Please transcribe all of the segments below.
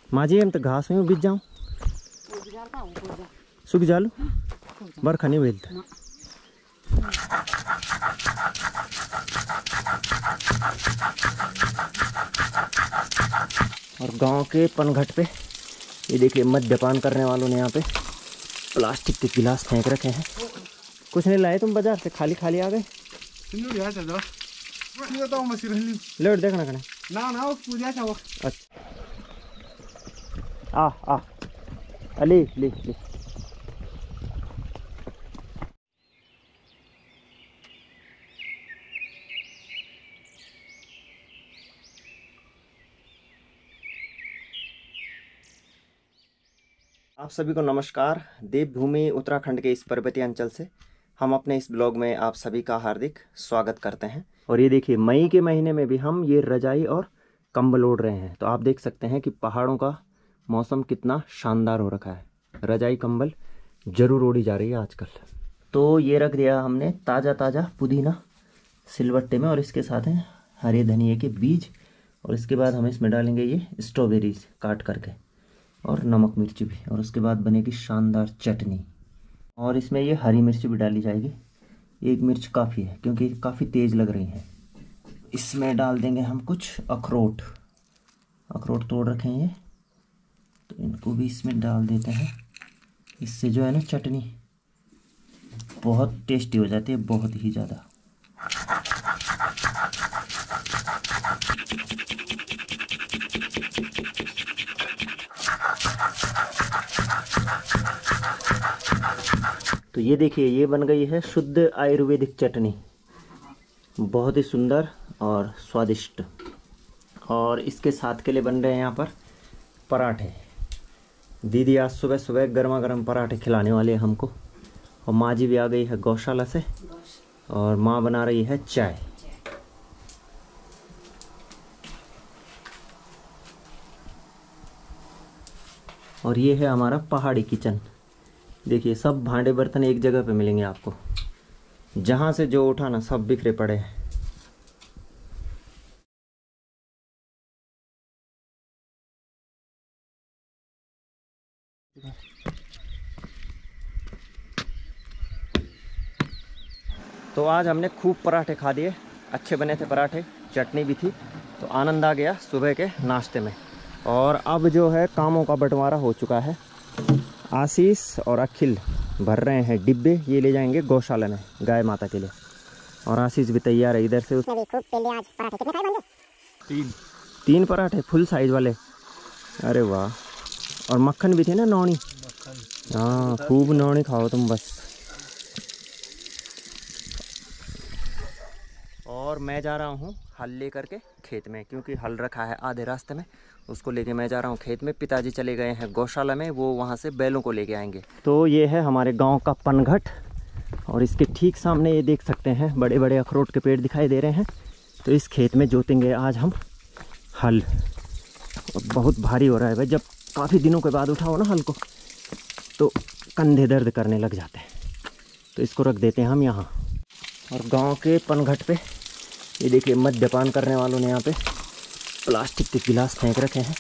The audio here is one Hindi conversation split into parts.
माँ जी हम तो घास में बीत जाऊँ सूख जालू बरखा नहीं बेलता। और गांव के पनघट पे ये देखिए मद्यपान करने वालों ने यहाँ पे प्लास्टिक के गिलास फेंक रखे हैं। कुछ नहीं लाए तुम बाजार से, खाली खाली आ गए। लेट देखना कने ना पूजा था वो। अच्छा आ अली ली ली। आप सभी को नमस्कार। देवभूमि उत्तराखंड के इस पर्वतीय अंचल से हम अपने इस ब्लॉग में आप सभी का हार्दिक स्वागत करते हैं। और ये देखिए मई के महीने में भी हम ये रजाई और कंबल ओढ़ रहे हैं। तो आप देख सकते हैं कि पहाड़ों का मौसम कितना शानदार हो रखा है। रजाई कंबल जरूर ओढ़ी जा रही है आजकल। तो ये रख दिया हमने ताज़ा ताज़ा पुदीना सिलवट्टे में, और इसके साथ हैं हरे धनिए के बीज, और इसके बाद हम इसमें डालेंगे ये स्ट्रॉबेरीज काट करके, और नमक मिर्च भी, और उसके बाद बनेगी शानदार चटनी। और इसमें ये हरी मिर्च भी डाली जाएगी। एक मिर्च काफ़ी है क्योंकि काफ़ी तेज़ लग रही है। इसमें डाल देंगे हम कुछ अखरोट तोड़ रखे हैं ये, तो इनको भी इसमें डाल देते हैं। इससे जो है ना चटनी बहुत टेस्टी हो जाती है, बहुत ही ज़्यादा। तो ये देखिए ये बन गई है शुद्ध आयुर्वेदिक चटनी, बहुत ही सुंदर और स्वादिष्ट। और इसके साथ के लिए बन रहे हैं यहाँ पर पराठे। दीदी आज सुबह सुबह गर्मा गर्म पराठे खिलाने वाले हैं हमको। और माँ जी भी आ गई है गौशाला से, और माँ बना रही है चाय। और ये है हमारा पहाड़ी किचन। देखिए सब भांडे बर्तन एक जगह पे मिलेंगे आपको, जहाँ से जो उठाना सब बिखरे पड़े हैं। तो आज हमने खूब पराठे खा दिए, अच्छे बने थे पराठे, चटनी भी थी, तो आनंद आ गया सुबह के नाश्ते में। और अब जो है कामों का बंटवारा हो चुका है। आशीष और अखिल भर रहे हैं डिब्बे, ये ले जाएंगे गौशाला में गाय माता के लिए। और आशीष भी तैयार है इधर से। उसने भी खूब पहले आज पराठे कितने खाए बंदे? तीन पराठे फुल साइज वाले। अरे वाह। और मक्खन भी थे ना, नौनी। हाँ खूब नौनी खाओ तुम बस। और मैं जा रहा हूँ हल लेकर के खेत में, क्योंकि हल रखा है आधे रास्ते में, उसको लेके मैं जा रहा हूँ खेत में। पिताजी चले गए हैं गौशाला में, वो वहाँ से बैलों को लेके आएंगे। तो ये है हमारे गांव का पनघट, और इसके ठीक सामने ये देख सकते हैं बड़े बड़े अखरोट के पेड़ दिखाई दे रहे हैं। तो इस खेत में जोतेंगे आज हम हल। और बहुत भारी हो रहा है भाई, जब काफ़ी दिनों के बाद उठाओ ना हल को तो कंधे दर्द करने लग जाते हैं। तो इसको रख देते हैं हम यहाँ। और गांव के पनघट पे ये देखिए मद्यपान करने वालों ने यहाँ पे प्लास्टिक के गिलास फेंक रखे हैं,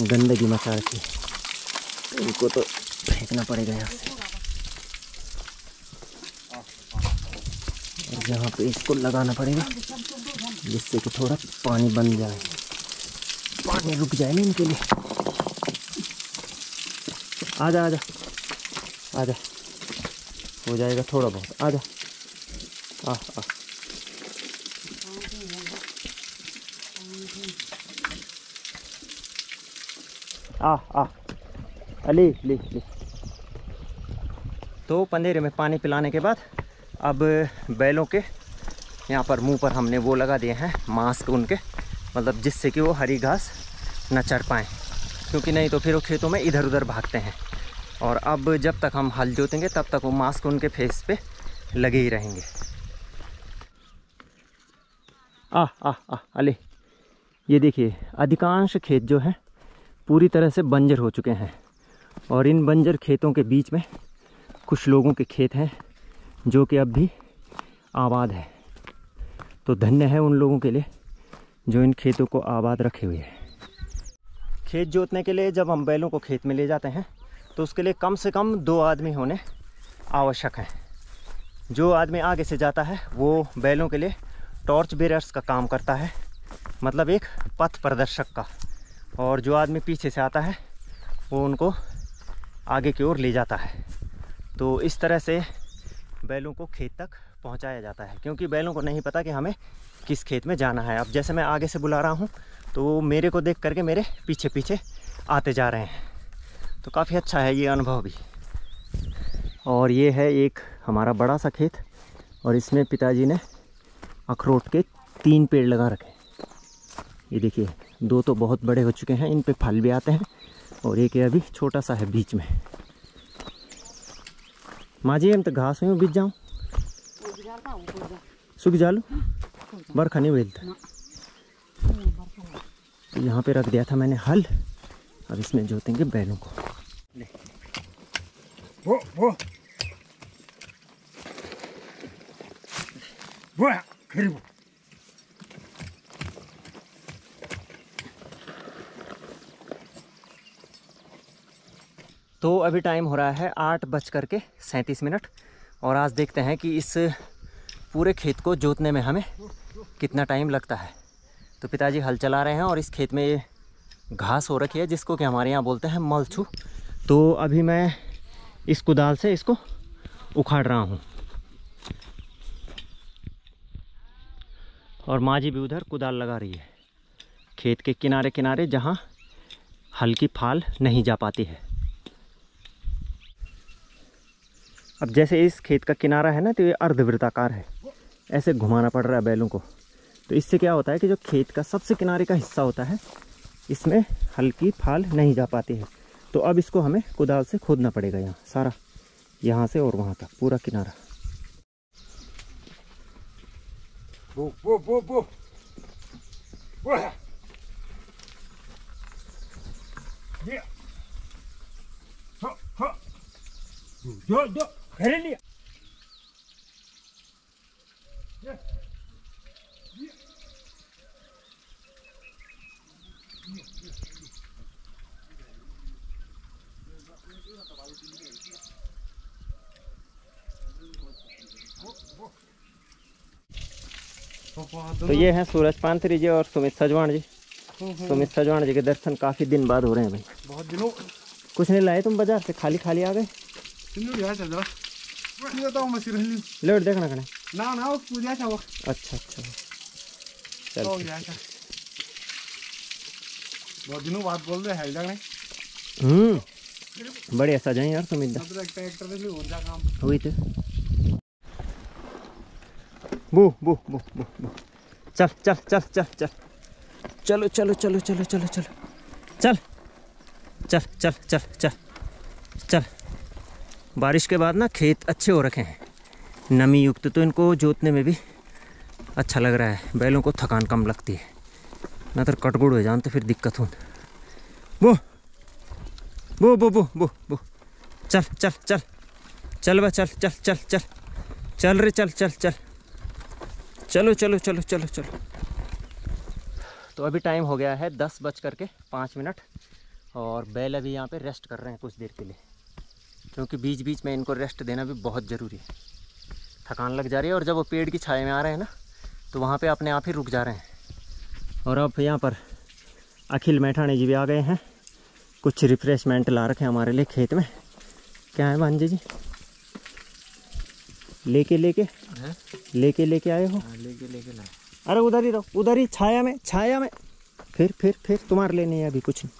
गंदगी मचा रखी है। इनको तो फेंकना पड़ेगा यहाँ से। और यहाँ पे इसको लगाना पड़ेगा जिससे कि थोड़ा पानी बन जाए, पानी रुक जाए ना इनके लिए। आजा आजा आजा, हो जाएगा थोड़ा बहुत। आजा आ अली ली ली। तो पंदेरे में पानी पिलाने के बाद अब बैलों के यहाँ पर मुंह पर हमने वो लगा दिए हैं मास्क उनके, मतलब जिससे कि वो हरी घास न चढ़ पाएँ, क्योंकि नहीं तो फिर वो खेतों में इधर उधर भागते हैं। और अब जब तक हम हल जोतेंगे तब तक वो मास्क उनके फेस पे लगे ही रहेंगे। अली ये देखिए अधिकांश खेत जो है पूरी तरह से बंजर हो चुके हैं, और इन बंजर खेतों के बीच में कुछ लोगों के खेत हैं जो कि अब भी आबाद है। तो धन्य है उन लोगों के लिए जो इन खेतों को आबाद रखे हुए हैं। खेत जोतने के लिए जब हम बैलों को खेत में ले जाते हैं तो उसके लिए कम से कम 2 आदमी होने आवश्यक हैं। जो आदमी आगे से जाता है वो बैलों के लिए टॉर्च बेरर्स का काम करता है, मतलब एक पथ प्रदर्शक का, और जो आदमी पीछे से आता है वो उनको आगे की ओर ले जाता है। तो इस तरह से बैलों को खेत तक पहुंचाया जाता है, क्योंकि बैलों को नहीं पता कि हमें किस खेत में जाना है। अब जैसे मैं आगे से बुला रहा हूं तो मेरे को देख करके मेरे पीछे पीछे आते जा रहे हैं, तो काफ़ी अच्छा है ये अनुभव भी। और ये है एक हमारा बड़ा सा खेत, और इसमें पिताजी ने अखरोट के 3 पेड़ लगा रखे। ये देखिए 2 तो बहुत बड़े हो चुके हैं, इन पे फल भी आते हैं, और एक ये अभी छोटा सा है बीच में। माँ जी हम तो घास में बीत जाऊँ, सूख जालू बरखा नहीं मिलता। तो यहाँ पे रख दिया था मैंने हल, अब इसमें जोतेंगे बैलों को। वो तो अभी टाइम हो रहा है 8:37, और आज देखते हैं कि इस पूरे खेत को जोतने में हमें कितना टाइम लगता है। तो पिताजी हल चला रहे हैं और इस खेत में ये घास हो रखी है जिसको कि हमारे यहाँ बोलते हैं मलछू। तो अभी मैं इस कुदाल से इसको उखाड़ रहा हूँ, और माँ जी भी उधर कुदाल लगा रही है खेत के किनारे किनारे जहाँ हल्की फाल नहीं जा पाती है। अब जैसे इस खेत का किनारा है ना, तो ये अर्धवृत्ताकार है, ऐसे घुमाना पड़ रहा है बैलों को। तो इससे क्या होता है कि जो खेत का सबसे किनारे का हिस्सा होता है इसमें हल्की फाल नहीं जा पाती है। तो अब इसको हमें कुदाल से खोदना पड़ेगा, यहाँ सारा, यहाँ से और वहाँ तक पूरा किनारा। बो बो बो बो ये हो जो कर लिया। तो ये हैं सूरज पांथरी जी और सुमित सजवाण जी। सुमित सजवाण जी के दर्शन काफ़ी दिन बाद हो रहे हैं भाई। बहुत दिनों। कुछ नहीं लाए तुम बाजार से, खाली खाली आ गए। लेट देखना कने ना ना पूजा था वो। अच्छा अच्छा चल बहुत दिनों बाद बोल रहे हैं जाने। बढ़िया सजाए यार सुमित दा। मतलब ट्रैक्टर से भी हो जा काम हुई थे। बू बू बू बू बू चल चल चल चल चल चलो चलो चलो चलो चलो चलो चल चल चल चल चल चल। बारिश के बाद ना खेत अच्छे हो रखे हैं, नमी युक्त, तो इनको जोतने में भी अच्छा लग रहा है। बैलों को थकान कम लगती है, ना तो कटगुड़ हो जान तो फिर दिक्कत हो। वो बो बो बो बो बो चल चल चल चल बा चल चल चल चल चल रे चल चल चल चलो चलो चलो चलो चलो। तो अभी टाइम हो गया है 10:05, और बैल अभी यहाँ पे रेस्ट कर रहे हैं कुछ देर के लिए, क्योंकि बीच बीच में इनको रेस्ट देना भी बहुत ज़रूरी है। थकान लग जा रही है, और जब वो पेड़ की छाया में आ रहे हैं ना तो वहाँ पे अपने आप ही रुक जा रहे हैं। और अब यहाँ पर अखिल मैठाणी जी भी आ गए हैं, कुछ रिफ्रेशमेंट ला रखे हैं हमारे लिए खेत में। क्या है भांजे जी? लेके आए हो? लेके लाए। अरे उधर ही रहो, उधर ही छाया में। फिर तुम्हारे लिए नहीं है अभी कुछ नहीं।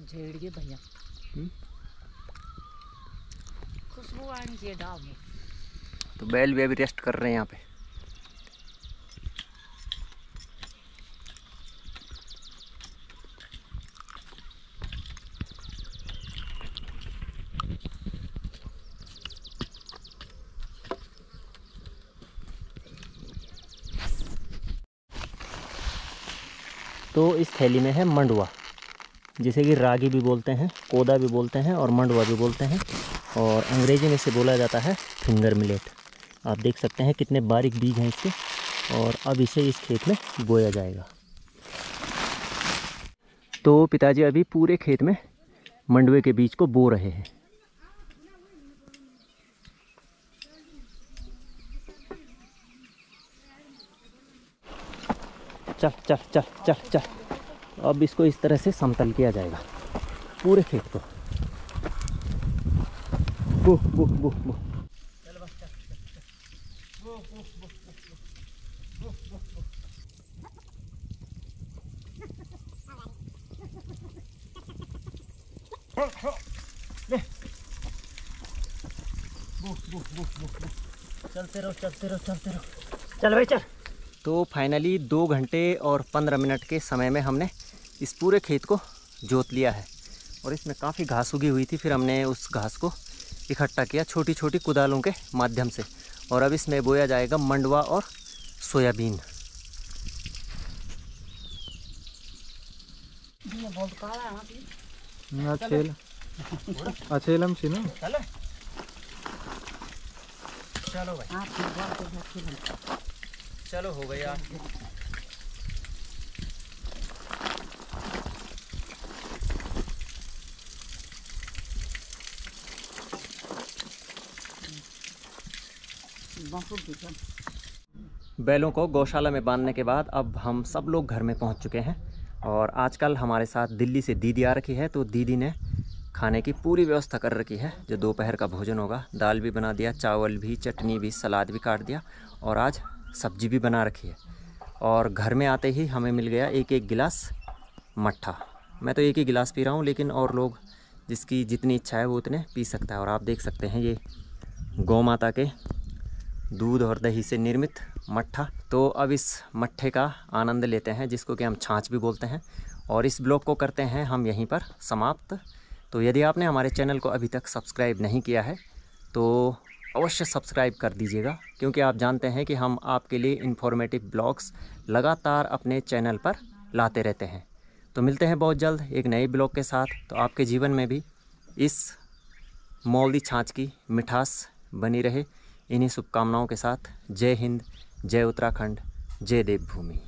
झेड़ के भैया खुशबू आनी चाहिए डाल में। तो बैल भी अभी रेस्ट कर रहे हैं यहाँ पे। तो इस थैली में है मंडुआ, जिसे कि रागी भी बोलते हैं, कोदा भी बोलते हैं और मंडुआ भी बोलते हैं, और अंग्रेजी में इसे बोला जाता है फिंगर मिलेट। आप देख सकते हैं कितने बारीक बीज हैं इसके, और अब इसे इस खेत में बोया जाएगा। तो पिताजी अभी पूरे खेत में मंडुए के बीज को बो रहे हैं। चल चल चल चल चल, अब इसको इस तरह से समतल किया जाएगा पूरे खेत को। बुह बुह बुह बुह। चलते रहो चलते रहो चलते रहो, चल भाई चल। तो फाइनली 2 घंटे और 15 मिनट के समय में हमने इस पूरे खेत को जोत लिया है, और इसमें काफ़ी घास उगी हुई थी। फिर हमने उस घास को इकट्ठा किया छोटी छोटी कुदालों के माध्यम से, और अब इसमें बोया जाएगा मंडुआ और सोयाबीन। अचेलम छी ना। चलो भाई चलो, हो गया। बैलों को गौशाला में बांधने के बाद अब हम सब लोग घर में पहुंच चुके हैं, और आजकल हमारे साथ दिल्ली से दीदी आ रखी है। तो दीदी ने खाने की पूरी व्यवस्था कर रखी है, जो दोपहर का भोजन होगा। दाल भी बना दिया, चावल भी, चटनी भी, सलाद भी काट दिया, और आज सब्जी भी बना रखी है। और घर में आते ही हमें मिल गया एक एक गिलास मट्ठा। मैं तो एक ही गिलास पी रहा हूँ, लेकिन और लोग जिसकी जितनी इच्छा है वो उतने पी सकता है। और आप देख सकते हैं ये गौ माता के दूध और दही से निर्मित मट्ठा। तो अब इस मट्ठे का आनंद लेते हैं, जिसको कि हम छाछ भी बोलते हैं। और इस ब्लॉग को करते हैं हम यहीं पर समाप्त। तो यदि आपने हमारे चैनल को अभी तक सब्सक्राइब नहीं किया है तो अवश्य सब्सक्राइब कर दीजिएगा, क्योंकि आप जानते हैं कि हम आपके लिए इन्फॉर्मेटिव ब्लॉग्स लगातार अपने चैनल पर लाते रहते हैं। तो मिलते हैं बहुत जल्द एक नए ब्लॉग के साथ। तो आपके जीवन में भी इस मौली छाछ की मिठास बनी रहे, इन्हीं शुभकामनाओं के साथ। जय हिंद, जय उत्तराखंड, जय देवभूमि।